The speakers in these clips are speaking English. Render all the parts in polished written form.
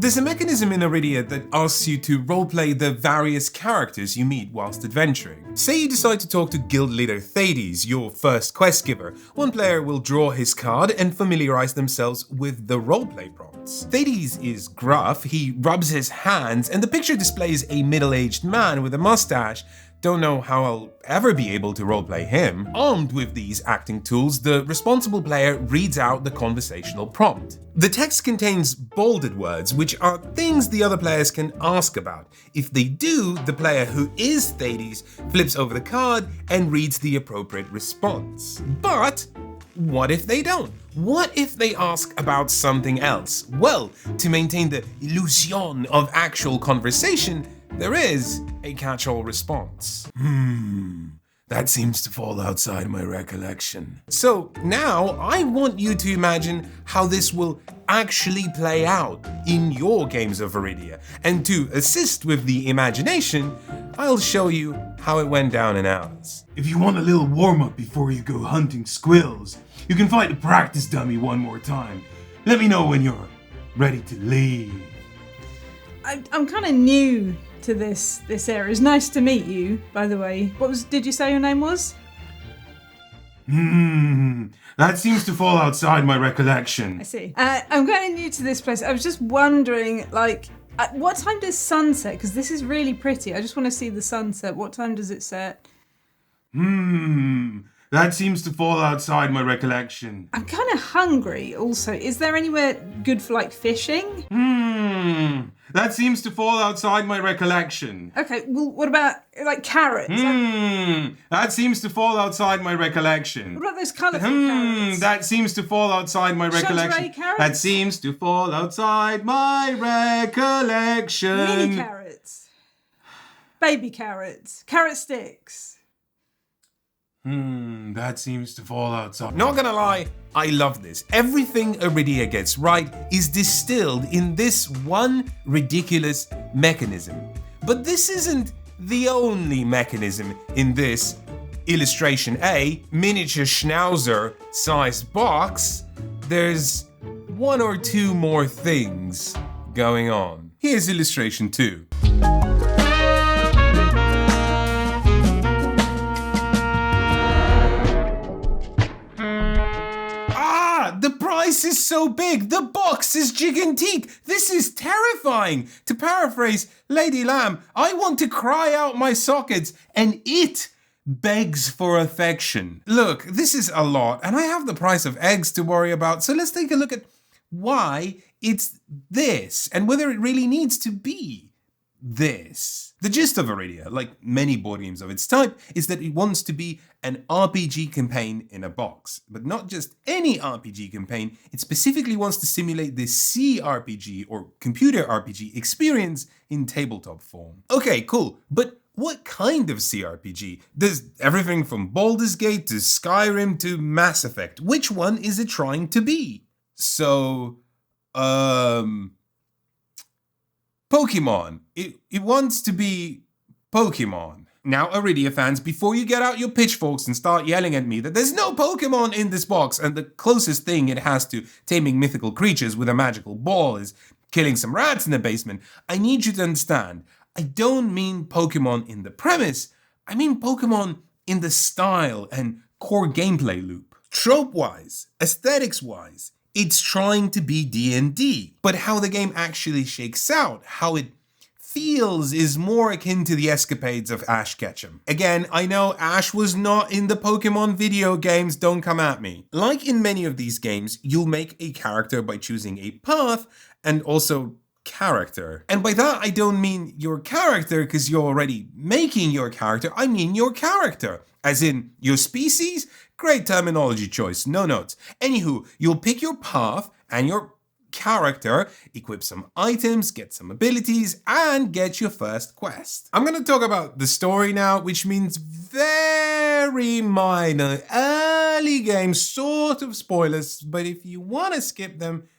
There's a mechanism in Arydia that asks you to roleplay the various characters you meet whilst adventuring. Say you decide to talk to guild leader Thades, your first quest giver. One player will draw his card and familiarize themselves with the roleplay prompts. Thades is gruff, he rubs his hands, and the picture displays a middle-aged man with a mustache. Don't know how I'll ever be able to roleplay him. Armed with these acting tools, the responsible player reads out the conversational prompt. The text contains bolded words, which are things the other players can ask about. If they do, the player who is Thades flips over the card and reads the appropriate response. But what if they don't? What if they ask about something else? Well, to maintain the illusion of actual conversation, there is a catch-all response. That seems to fall outside my recollection. So now I want you to imagine how this will actually play out in your games of Arydia. And to assist with the imagination, I'll show you how it went down in ours. If you want a little warm-up before you go hunting squills, you can fight the practice dummy one more time. Let me know when you're ready to leave. I'm kind of new to this area. It's nice to meet you, by the way. Did you say your name was? That seems to fall outside my recollection. I see. I'm kind of new to this place. I was just wondering, like, at what time does sunset? Because this is really pretty. I just want to see the sunset. What time does it set? That seems to fall outside my recollection. I'm kind of hungry also. Is there anywhere good for, like, fishing? That seems to fall outside my recollection. Okay, well, what about, like, carrots? That seems to fall outside my recollection. What about those colourful carrots? That seems to fall outside my recollection. Chanteray carrots? That seems to fall outside my recollection. Mini carrots. Baby carrots. Carrot sticks. That seems to fall outside. Not gonna lie, I love this. Everything Arydia gets right is distilled in this one ridiculous mechanism. But this isn't the only mechanism in this illustration A, miniature schnauzer sized box. There's one or two more things going on. Here's illustration 2. This is so big, the box is gigantique, this is terrifying. To paraphrase Lady Lamb, I want to cry out my sockets and it begs for affection. Look, this is a lot and I have the price of eggs to worry about, so let's take a look at why it's this and whether it really needs to be this. The gist of Arydia, like many board games of its type, is that it wants to be an RPG campaign in a box. But not just any RPG campaign, it specifically wants to simulate the CRPG or computer RPG experience in tabletop form. Okay, cool, but what kind of CRPG? There's everything from Baldur's Gate to Skyrim to Mass Effect. Which one is it trying to be? So, Pokemon. It wants to be Pokemon. Now, Arydia fans, before you get out your pitchforks and start yelling at me that there's no Pokemon in this box and the closest thing it has to taming mythical creatures with a magical ball is killing some rats in the basement, I need you to understand, I don't mean Pokemon in the premise, I mean Pokemon in the style and core gameplay loop. Trope-wise, aesthetics-wise, it's trying to be D&D, but how the game actually shakes out, how it feels is more akin to the escapades of Ash Ketchum. Again, I know Ash was not in the Pokemon video games, don't come at me. Like in many of these games, you'll make a character by choosing a path and also character. And by that, I don't mean your character because you're already making your character, I mean your character. As in, your species? Great terminology choice, no notes. Anywho, you'll pick your path and your character, equip some items, get some abilities, and get your first quest. I'm gonna talk about the story now, which means very minor, early game sort of spoilers, but if you wanna skip them,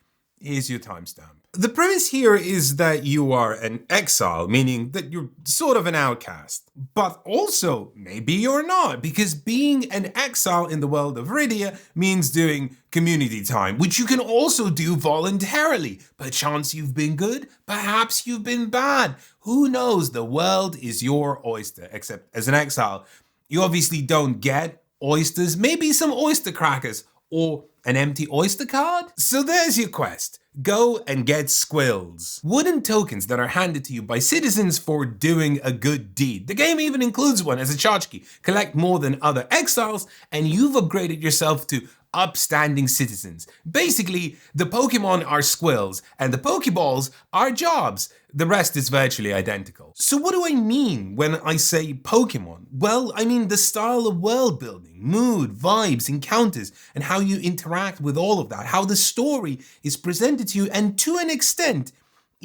here's your timestamp. The premise here is that you are an exile, meaning that you're sort of an outcast. But also, maybe you're not, because being an exile in the world of Arydia means doing community time, which you can also do voluntarily. Perchance you've been good, perhaps you've been bad. Who knows? The world is your oyster, except as an exile, you obviously don't get oysters, maybe some oyster crackers, or an empty oyster card? So there's your quest. Go and get squills. Wooden tokens that are handed to you by citizens for doing a good deed. The game even includes one as a tchotchke. Collect more than other exiles and you've upgraded yourself to upstanding citizens. Basically, the Pokemon are squills and the Pokeballs are jobs. The rest is virtually identical. So what do I mean when I say Pokemon? Well, I mean the style of world building, mood, vibes, encounters, and how you interact with all of that, how the story is presented to you, and to an extent,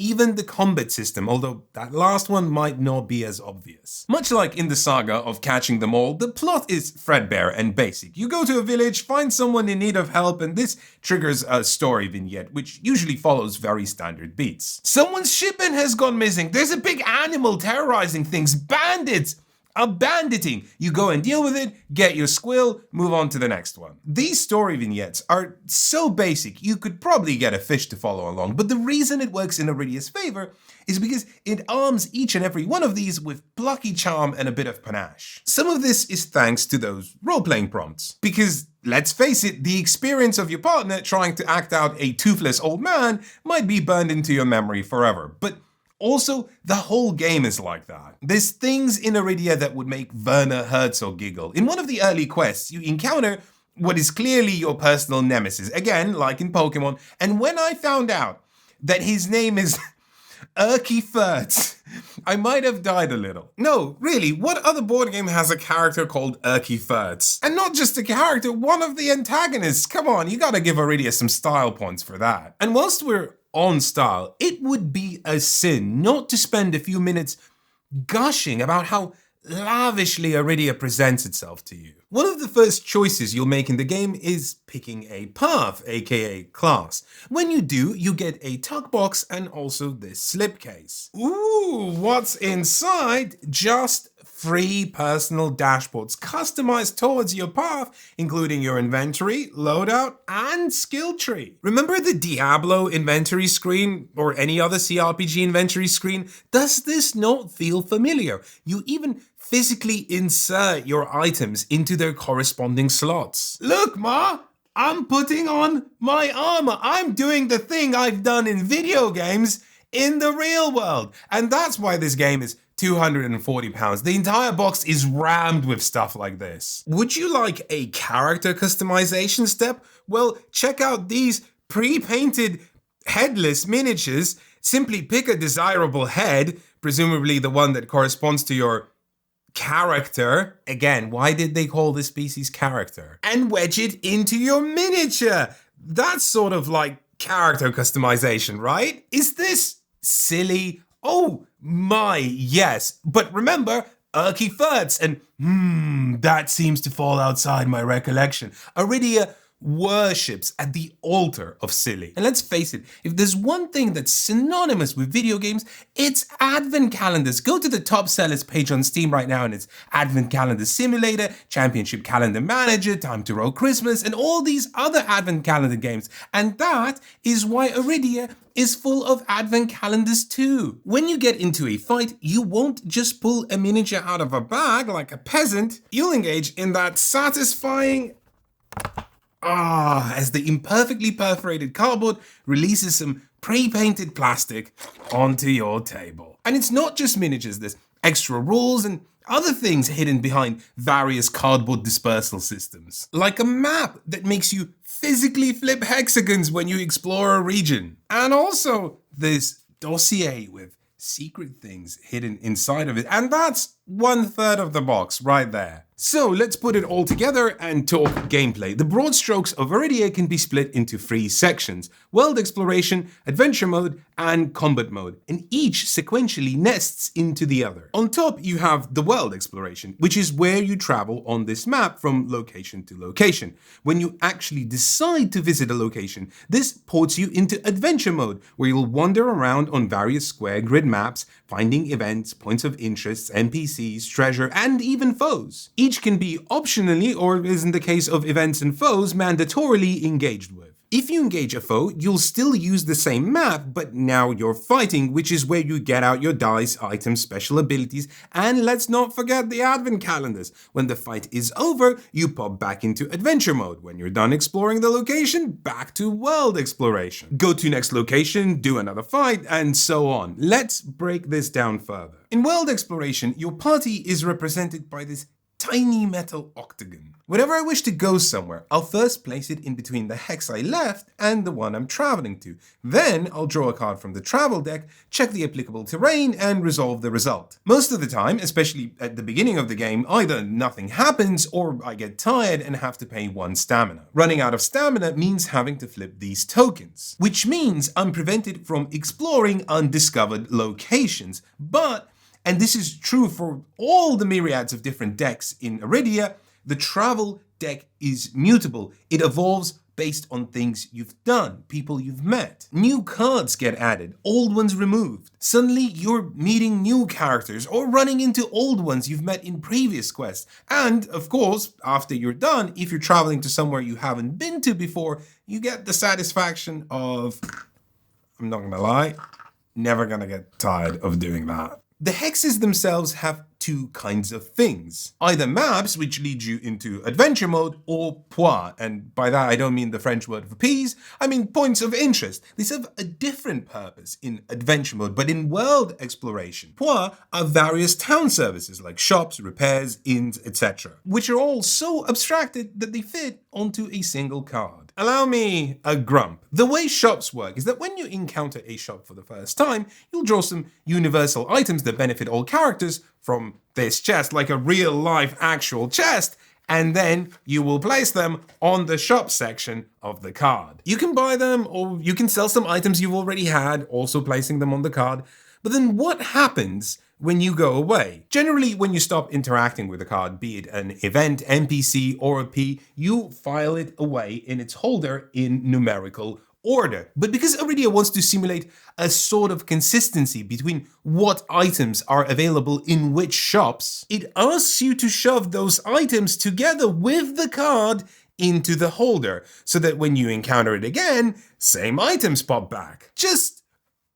even the combat system, although that last one might not be as obvious. Much like in the saga of catching them all, the plot is threadbare and basic. You go to a village, find someone in need of help, and this triggers a story vignette, which usually follows very standard beats. Someone's shipment has gone missing. There's a big animal terrorizing things. Bandits are banditing. You go and deal with it, get your squill, move on to the next one. These story vignettes are so basic, you could probably get a fish to follow along, but the reason it works in Arydia's favor is because it arms each and every one of these with plucky charm and a bit of panache. Some of this is thanks to those role-playing prompts, because let's face it, the experience of your partner trying to act out a toothless old man might be burned into your memory forever, but also, the whole game is like that. There's things in Arydia that would make Werner Herzog giggle. In one of the early quests, you encounter what is clearly your personal nemesis, again, like in Pokemon, and when I found out that his name is Erky Furtz, I might have died a little. No, really, what other board game has a character called Erky Furtz? And not just a character, one of the antagonists. Come on, you gotta give Arydia some style points for that. And whilst we're on style, it would be a sin not to spend a few minutes gushing about how lavishly Arydia presents itself to you. One of the first choices you'll make in the game is picking a path, aka class. When you do, you get a tuck box and also this slipcase. Ooh, what's inside? Just free personal dashboards customized towards your path, including your inventory, loadout, and skill tree. Remember the Diablo inventory screen or any other CRPG inventory screen? Does this not feel familiar? You even physically insert your items into their corresponding slots. Look, Ma! I'm putting on my armor. I'm doing the thing I've done in video games in the real world. And that's why this game is £240. The entire box is rammed with stuff like this. Would you like a character customization step? Well, check out these pre-painted headless miniatures. Simply pick a desirable head, presumably the one that corresponds to your character. Again, why did they call this species character? And wedge it into your miniature. That's sort of like character customization, right? Is this silly? Oh my, yes. But remember, Erky Furtz, and that seems to fall outside my recollection. Arydia worships at the altar of silly. And let's face it, if there's one thing that's synonymous with video games, it's advent calendars. Go to the top sellers page on Steam right now and it's Advent Calendar Simulator, Championship Calendar Manager, Time to Roll Christmas, and all these other advent calendar games. And that is why Arydia is full of advent calendars too. When you get into a fight, you won't just pull a miniature out of a bag like a peasant. You'll engage in that satisfying as the imperfectly perforated cardboard releases some pre-painted plastic onto your table. And it's not just miniatures, there's extra rules and other things hidden behind various cardboard dispersal systems. Like a map that makes you physically flip hexagons when you explore a region. And also this dossier with secret things hidden inside of it. And that's 1/3 of the box right there. So let's put it all together and talk gameplay. The broad strokes of Arydia can be split into 3 sections: world exploration, adventure mode, and combat mode, and each sequentially nests into the other. On top you have the world exploration, which is where you travel on this map from location to location. When you actually decide to visit a location, this ports you into adventure mode, where you'll wander around on various square grid maps, finding events, points of interest, NPCs, treasure, and even foes. Each can be optionally, or as in the case of events and foes, mandatorily engaged with. If you engage a foe, you'll still use the same map, but now you're fighting, which is where you get out your dice, items, special abilities, and let's not forget the advent calendars. When the fight is over, you pop back into adventure mode. When you're done exploring the location, back to world exploration. Go to next location, do another fight, and so on. Let's break this down further. In world exploration, your party is represented by this tiny metal octagon. Whenever I wish to go somewhere, I'll first place it in between the hex I left and the one I'm traveling to. Then I'll draw a card from the travel deck, check the applicable terrain, and resolve the result. Most of the time, especially at the beginning of the game, either nothing happens or I get tired and have to pay 1 stamina. Running out of stamina means having to flip these tokens, which means I'm prevented from exploring undiscovered locations. But, and this is true for all the myriads of different decks in Arydia, the travel deck is mutable. It evolves based on things you've done, people you've met. New cards get added, old ones removed. Suddenly you're meeting new characters or running into old ones you've met in previous quests. And of course, after you're done, if you're traveling to somewhere you haven't been to before, you get the satisfaction of, I'm not gonna lie, never gonna get tired of doing that. The hexes themselves have 2 kinds of things. Either maps, which lead you into adventure mode, or points, and by that I don't mean the French word for peas, I mean points of interest. They serve a different purpose in adventure mode, but in world exploration, points are various town services like shops, repairs, inns, etc., which are all so abstracted that they fit onto a single card. Allow me a grump. The way shops work is that when you encounter a shop for the first time, you'll draw some universal items that benefit all characters from this chest, like a real life actual chest, and then you will place them on the shop section of the card. You can buy them, or you can sell some items you've already had, also placing them on the card. But then what happens when you go away? Generally, when you stop interacting with the card, be it an event, NPC, or a P, you file it away in its holder in numerical order. But because Arydia wants to simulate a sort of consistency between what items are available in which shops, it asks you to shove those items together with the card into the holder, so that when you encounter it again, same items pop back. Just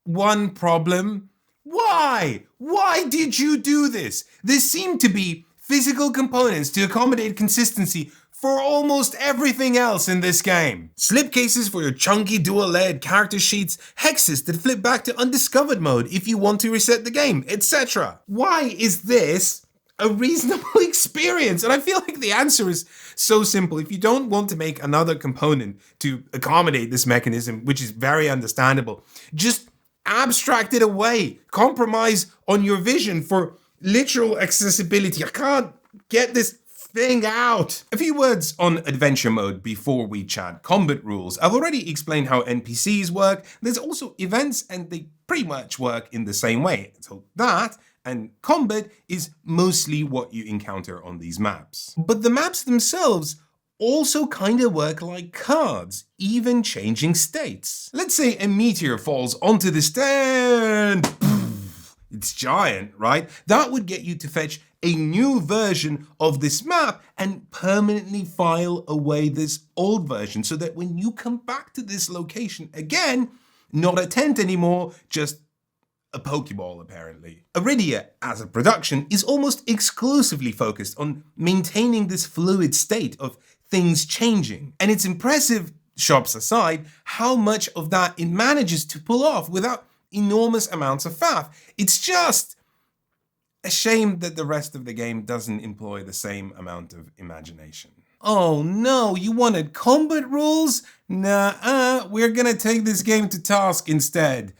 one problem. Why? Why did you do this? There seem to be physical components to accommodate consistency for almost everything else in this game. Slipcases for your chunky dual-layered character sheets, hexes that flip back to undiscovered mode if you want to reset the game, etc. Why is this a reasonable experience? And I feel like the answer is so simple. If you don't want to make another component to accommodate this mechanism, which is very understandable, just abstract it away. Compromise on your vision for literal accessibility. I can't get this thing out. A few words on adventure mode before we chat combat rules. I've already explained how NPCs work. There's also events, and they pretty much work in the same way. So that and combat is mostly what you encounter on these maps. But the maps themselves also kind of work like cards, even changing states. Let's say a meteor falls onto the stand. It's giant, right? That would get you to fetch a new version of this map and permanently file away this old version, so that when you come back to this location again, not a tent anymore, just a Pokeball apparently. Arydia, as a production, is almost exclusively focused on maintaining this fluid state of things changing. And it's impressive, shops aside, how much of that it manages to pull off without enormous amounts of faff. It's just a shame that the rest of the game doesn't employ the same amount of imagination. Oh no, you wanted combat rules? Nah, we're gonna take this game to task instead.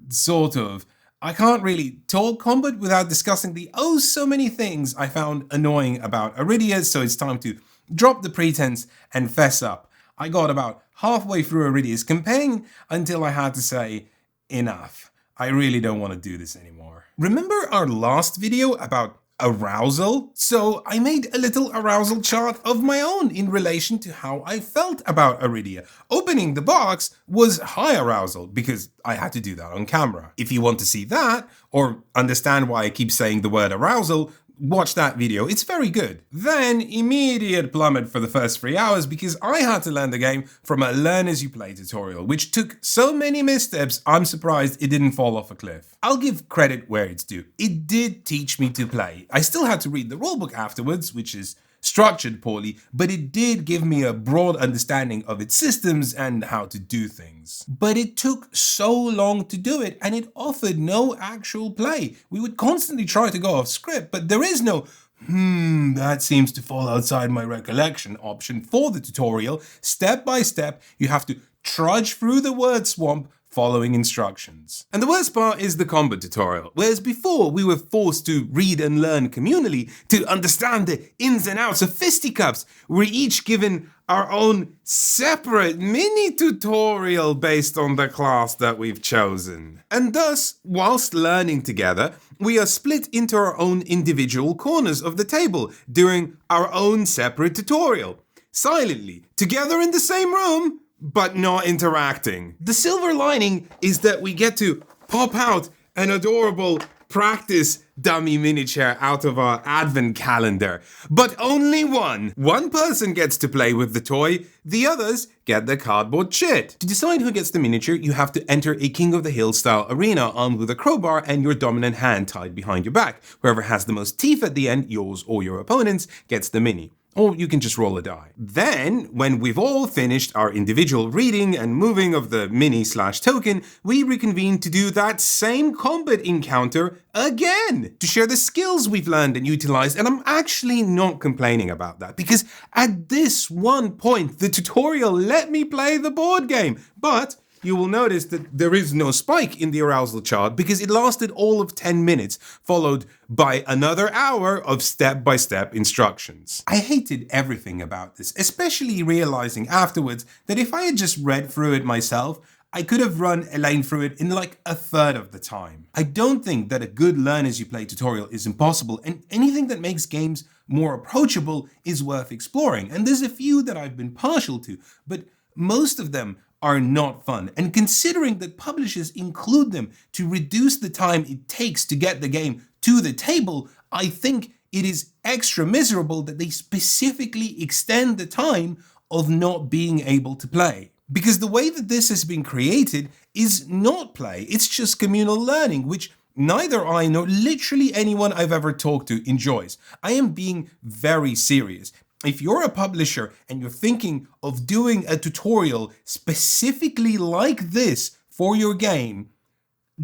Sort of. I can't really talk combat without discussing the oh so many things I found annoying about Arydia, so it's time to drop the pretense and fess up. I got about halfway through Arydia's campaign until I had to say, enough. I really don't want to do this anymore. Remember our last video about arousal? So I made a little arousal chart of my own in relation to how I felt about Arydia. Opening the box was high arousal because I had to do that on camera. If you want to see that or understand why I keep saying the word arousal, watch that video, it's very good. Then immediate plummet for the first 3 hours because I had to learn the game from a learn as you play tutorial, which took so many missteps, I'm surprised it didn't fall off a cliff. I'll give credit where it's due. It did teach me to play. I still had to read the rulebook afterwards, which is structured poorly, but it did give me a broad understanding of its systems and how to do things. But it took so long to do it and it offered no actual play. We would constantly try to go off script, but there is no that seems to fall outside my recollection option for the tutorial. Step by step, you have to trudge through the word swamp following instructions. And the worst part is the combat tutorial, whereas before we were forced to read and learn communally to understand the ins and outs of fisticuffs. We're each given our own separate mini tutorial based on the class that we've chosen. And thus, whilst learning together, we are split into our own individual corners of the table during our own separate tutorial. Silently, together in the same room, but not interacting. The silver lining is that we get to pop out an adorable practice dummy miniature out of our advent calendar. But only one. One person gets to play with the toy, the others get the cardboard shit. To decide who gets the miniature, you have to enter a King of the Hill style arena armed with a crowbar and your dominant hand tied behind your back. Whoever has the most teeth at the end, yours or your opponent's, gets the mini. Or you can just roll a die. Then, when we've all finished our individual reading and moving of the mini/token, we reconvene to do that same combat encounter again, to share the skills we've learned and utilized. And I'm actually not complaining about that, because at this one point, the tutorial let me play the board game. But you will notice that there is no spike in the arousal chart because it lasted all of 10 minutes, followed by another hour of step-by-step instructions. I hated everything about this, especially realizing afterwards that if I had just read through it myself, I could have run Elaine through it in like a third of the time. I don't think that a good learn as you play tutorial is impossible, and anything that makes games more approachable is worth exploring. And there's a few that I've been partial to, but most of them are not fun. And considering that publishers include them to reduce the time it takes to get the game to the table, I think it is extra miserable that they specifically extend the time of not being able to play. Because the way that this has been created is not play, it's just communal learning, which neither I nor literally anyone I've ever talked to enjoys. I am being very serious. If you're a publisher and you're thinking of doing a tutorial specifically like this for your game,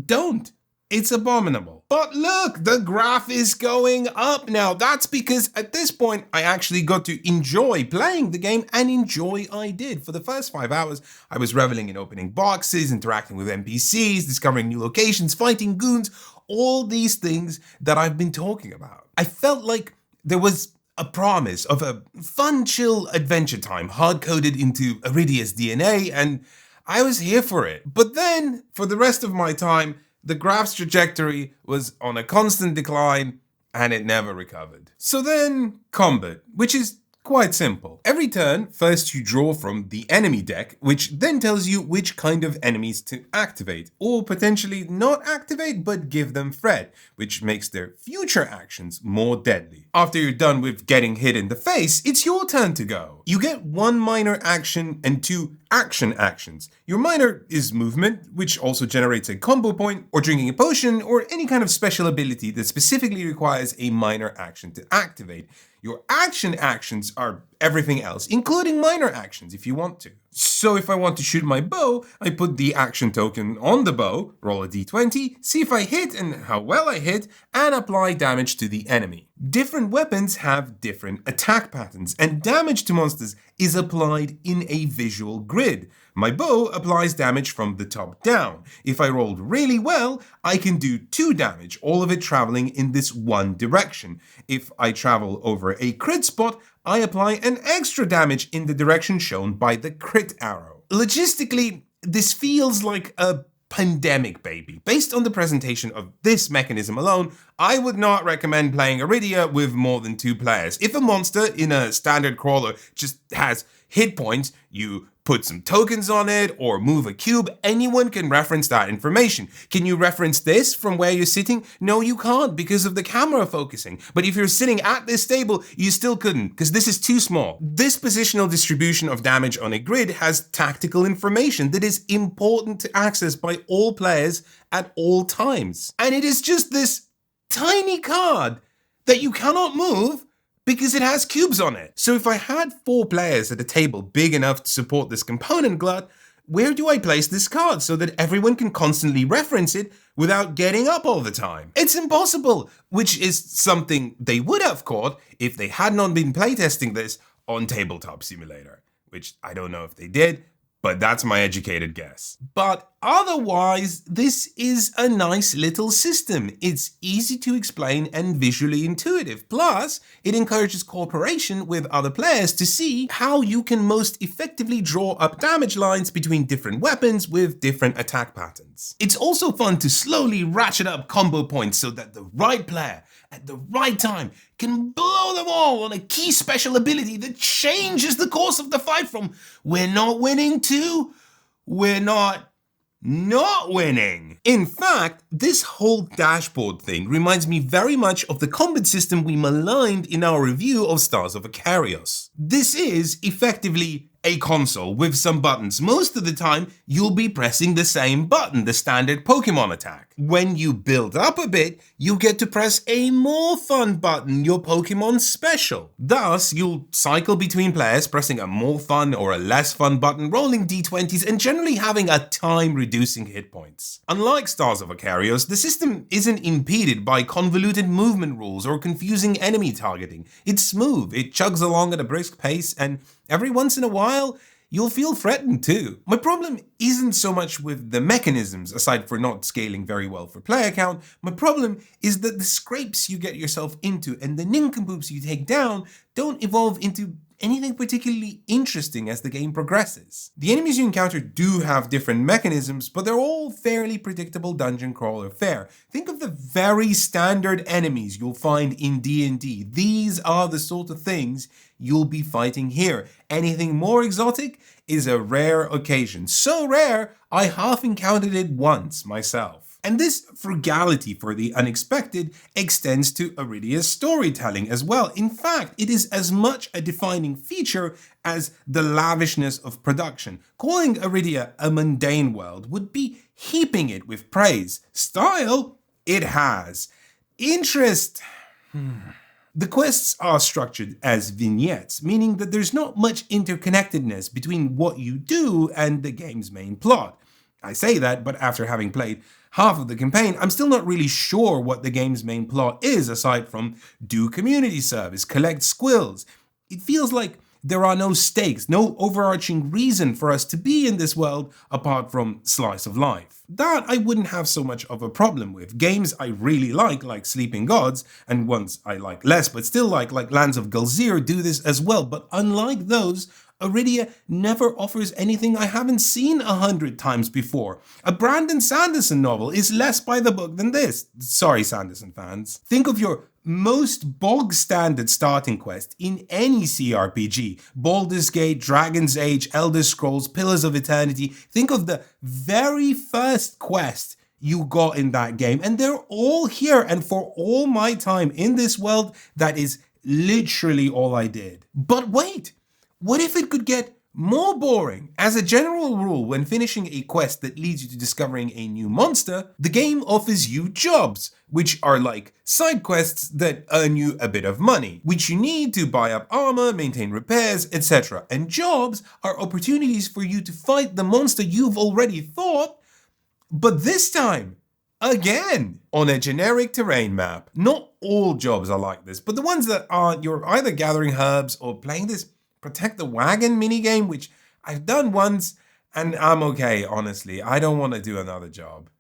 don't. It's abominable. But look, the graph is going up now. That's because at this point, I actually got to enjoy playing the game, and enjoy I did. For the first 5 hours, I was reveling in opening boxes, interacting with NPCs, discovering new locations, fighting goons, all these things that I've been talking about. I felt like there was a promise of a fun, chill adventure time hard-coded into Arydia's DNA, and I was here for it. But then, for the rest of my time, the graph's trajectory was on a constant decline, and it never recovered. So then, combat, which is quite simple. Every turn, first you draw from the enemy deck, which then tells you which kind of enemies to activate, or potentially not activate but give them threat, which makes their future actions more deadly. After you're done with getting hit in the face, it's your turn to go. You get 1 minor action and 2 action actions. Your minor is movement, which also generates a combo point, or drinking a potion, or any kind of special ability that specifically requires a minor action to activate. Your action actions are everything else, including minor actions if you want to. So if I want to shoot my bow, I put the action token on the bow, roll a d20, see if I hit and how well I hit, and apply damage to the enemy. Different weapons have different attack patterns, and damage to monsters is applied in a visual grid. My bow applies damage from the top down. If I rolled really well, I can do 2 damage, all of it traveling in this one direction. If I travel over a crit spot, I apply an extra damage in the direction shown by the crit arrow. Logistically, this feels like a pandemic, baby. Based on the presentation of this mechanism alone, I would not recommend playing Arydia with more than 2 players. If a monster in a standard crawler just has hit points, you put some tokens on it or move a cube, anyone can reference that information. Can you reference this from where you're sitting? No, you can't because of the camera focusing. But if you're sitting at this table, you still couldn't because this is too small. This positional distribution of damage on a grid has tactical information that is important to access by all players at all times. And it is just this tiny card that you cannot move because it has cubes on it. So if I had 4 players at a table big enough to support this component glut, where do I place this card so that everyone can constantly reference it without getting up all the time? It's impossible, which is something they would have caught if they had not been playtesting this on Tabletop Simulator, which I don't know if they did, but that's my educated guess. But otherwise, this is a nice little system. It's easy to explain and visually intuitive. Plus, it encourages cooperation with other players to see how you can most effectively draw up damage lines between different weapons with different attack patterns. It's also fun to slowly ratchet up combo points so that the right player at the right time can blow them all on a key special ability that changes the course of the fight from we're not winning to we're not winning. In fact, this whole dashboard thing reminds me very much of the combat system we maligned in our review of Stars of Akarios. This is effectively a console with some buttons. Most of the time, you'll be pressing the same button, the standard Pokemon attack. When you build up a bit, you get to press a more fun button, your Pokemon Special. Thus, you'll cycle between players, pressing a more fun or a less fun button, rolling d20s, and generally having a time reducing hit points. Unlike Stars of Akarios, the system isn't impeded by convoluted movement rules or confusing enemy targeting. It's smooth, it chugs along at a brisk pace, and every once in a while, you'll feel threatened too. My problem isn't so much with the mechanisms, aside for not scaling very well for player count. My problem is that the scrapes you get yourself into and the nincompoops you take down don't evolve into anything particularly interesting as the game progresses. The enemies you encounter do have different mechanisms, but they're all fairly predictable dungeon crawler fare. Think of the very standard enemies you'll find in D&D. These are the sort of things you'll be fighting here. Anything more exotic is a rare occasion. So rare, I half encountered it once myself. And this frugality for the unexpected extends to Arydia's storytelling as well. In fact, it is as much a defining feature as the lavishness of production. Calling Arydia a mundane world would be heaping it with praise. Style? It has. Interest? The quests are structured as vignettes, meaning that there's not much interconnectedness between what you do and the game's main plot. I say that, but after having played half of the campaign, I'm still not really sure what the game's main plot is aside from do community service, collect squills. It feels like there are no stakes, no overarching reason for us to be in this world apart from slice of life. That I wouldn't have so much of a problem with. Games I really like Sleeping Gods, and ones I like less but still like Lands of Galzir, do this as well. But unlike those, Arydia never offers anything I haven't seen 100 times before. A Brandon Sanderson novel is less by the book than this. Sorry, Sanderson fans. Think of your most bog standard starting quest in any CRPG. Baldur's Gate, Dragon's Age, Elder Scrolls, Pillars of Eternity. Think of the very first quest you got in that game, and they're all here. And for all my time in this world, that is literally all I did. But wait! What if it could get more boring. As a general rule, when finishing a quest that leads you to discovering a new monster, the game offers you jobs, which are like side quests that earn you a bit of money, which you need to buy up armor, maintain repairs, etc. And jobs are opportunities for you to fight the monster you've already fought, but this time, again, on a generic terrain map. Not all jobs are like this, but the ones that are, you're either gathering herbs or playing this protect the wagon minigame, which I've done once, and I'm okay, honestly. I don't want to do another job.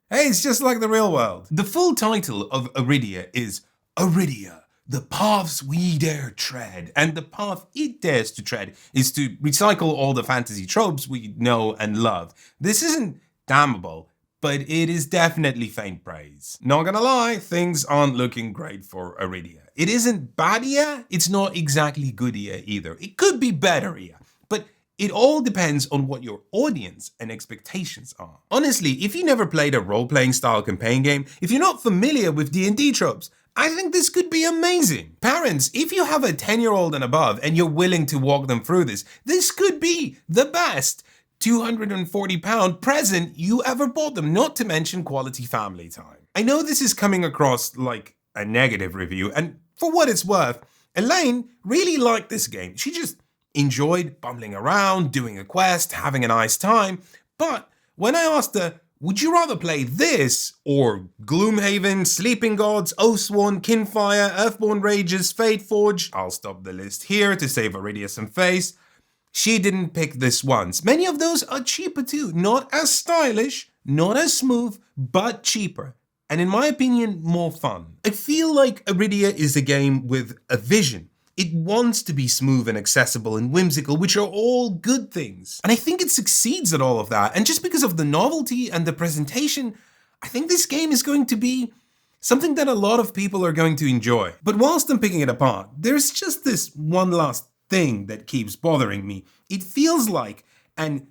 Hey, it's just like the real world. The full title of Arydia is Arydia, the paths we dare tread. And the path it dares to tread is to recycle all the fantasy tropes we know and love. This isn't damnable, but it is definitely faint praise. Not gonna lie, things aren't looking great for Arydia. It isn't bad-ier, it's not exactly good-ier either. It could be better-ier, but it all depends on what your audience and expectations are. Honestly, if you never played a role-playing style campaign game, if you're not familiar with D&D tropes, I think this could be amazing. Parents, if you have a 10-year-old and above and you're willing to walk them through this could be the best £240 present you ever bought them, not to mention quality family time. I know this is coming across like a negative review, and for what it's worth, Elaine really liked this game. She just enjoyed bumbling around, doing a quest, having a nice time. But when I asked her, would you rather play this or Gloomhaven, Sleeping Gods, Oathsworn, Kinfire, Earthborn Rages, Fateforge? I'll stop the list here to save Arydia some face. She didn't pick this once. Many of those are cheaper too. Not as stylish, not as smooth, but cheaper. And in my opinion, more fun. I feel like Arydia is a game with a vision. It wants to be smooth and accessible and whimsical, which are all good things. And I think it succeeds at all of that. And just because of the novelty and the presentation, I think this game is going to be something that a lot of people are going to enjoy. But whilst I'm picking it apart, there's just this one last thing that keeps bothering me. It feels like, and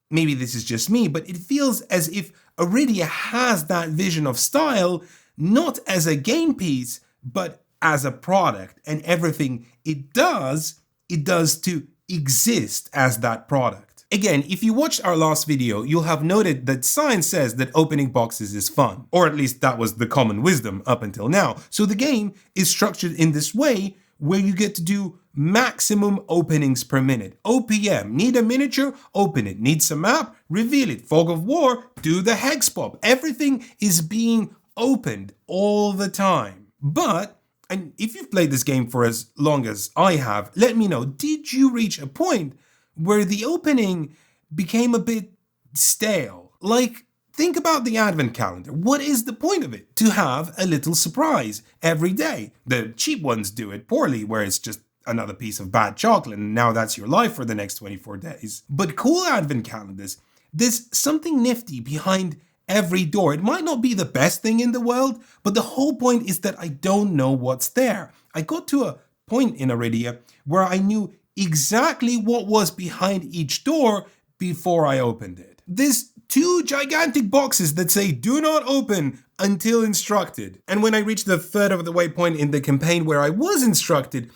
maybe this is just me, but it feels as if Arydia has that vision of style, not as a game piece, but as a product, and everything it does to exist as that product. Again, if you watched our last video, you'll have noted that science says that opening boxes is fun, or at least that was the common wisdom up until now. So the game is structured in this way where you get to do maximum openings per minute. OPM, need a miniature? Open it. Need some map? Reveal it. Fog of War? Do the hex pop. Everything is being opened all the time. But, and if you've played this game for as long as I have, let me know, did you reach a point where the opening became a bit stale? Like, think about the advent calendar. What is the point of it? To have a little surprise every day. The cheap ones do it poorly, where it's just another piece of bad chocolate, and now that's your life for the next 24 days. But cool advent calendars, there's something nifty behind every door. It might not be the best thing in the world, but the whole point is that I don't know what's there. I got to a point in Arydia where I knew exactly what was behind each door before I opened it. There's 2 gigantic boxes that say do not open until instructed. And when I reached the third of the way point in the campaign where I was instructed,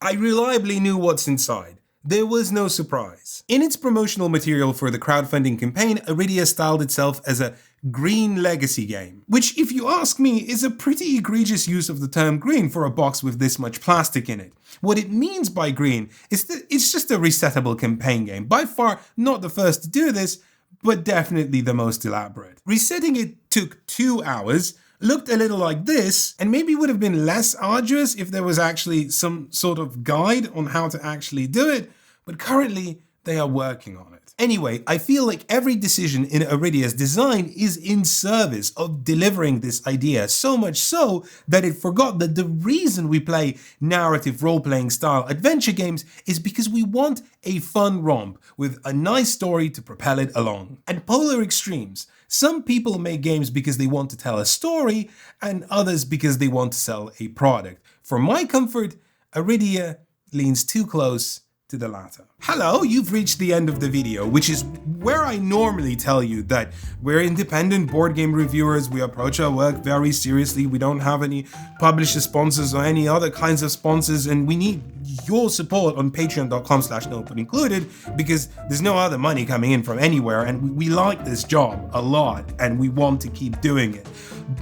I reliably knew what's inside. There was no surprise. In its promotional material for the crowdfunding campaign, Arydia styled itself as a green legacy game, which, if you ask me, is a pretty egregious use of the term green for a box with this much plastic in it. What it means by green is that it's just a resettable campaign game. By far not the first to do this, but definitely the most elaborate. Resetting it took 2 hours, looked a little like this, and maybe would have been less arduous if there was actually some sort of guide on how to actually do it, but currently they are working on it. Anyway, I feel like every decision in Arydia's design is in service of delivering this idea, so much so that it forgot that the reason we play narrative role-playing style adventure games is because we want a fun romp with a nice story to propel it along. And polar extremes. Some people make games because they want to tell a story, and others because they want to sell a product. For my comfort, Arydia leans too close to the latter. Hello, you've reached the end of the video, which is where I normally tell you that we're independent board game reviewers. We approach our work very seriously. We don't have any publisher sponsors or any other kinds of sponsors, and we need your support on patreon.com/notebook because there's no other money coming in from anywhere, and we like this job a lot and we want to keep doing it.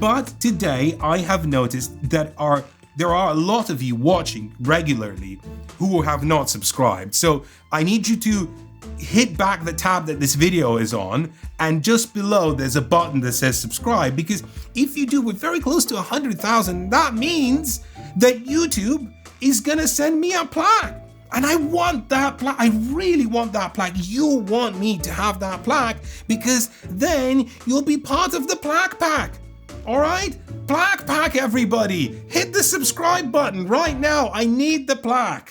But today I have noticed that there are a lot of you watching regularly who have not subscribed. So I need you to hit back the tab that this video is on, and just below there's a button that says subscribe, because if you do, we're very close to 100,000. That means that YouTube is gonna send me a plaque. And I want that plaque. I really want that plaque. You want me to have that plaque because then you'll be part of the plaque pack. All right? Plaque pack, everybody. Hit the subscribe button right now. I need the plaque.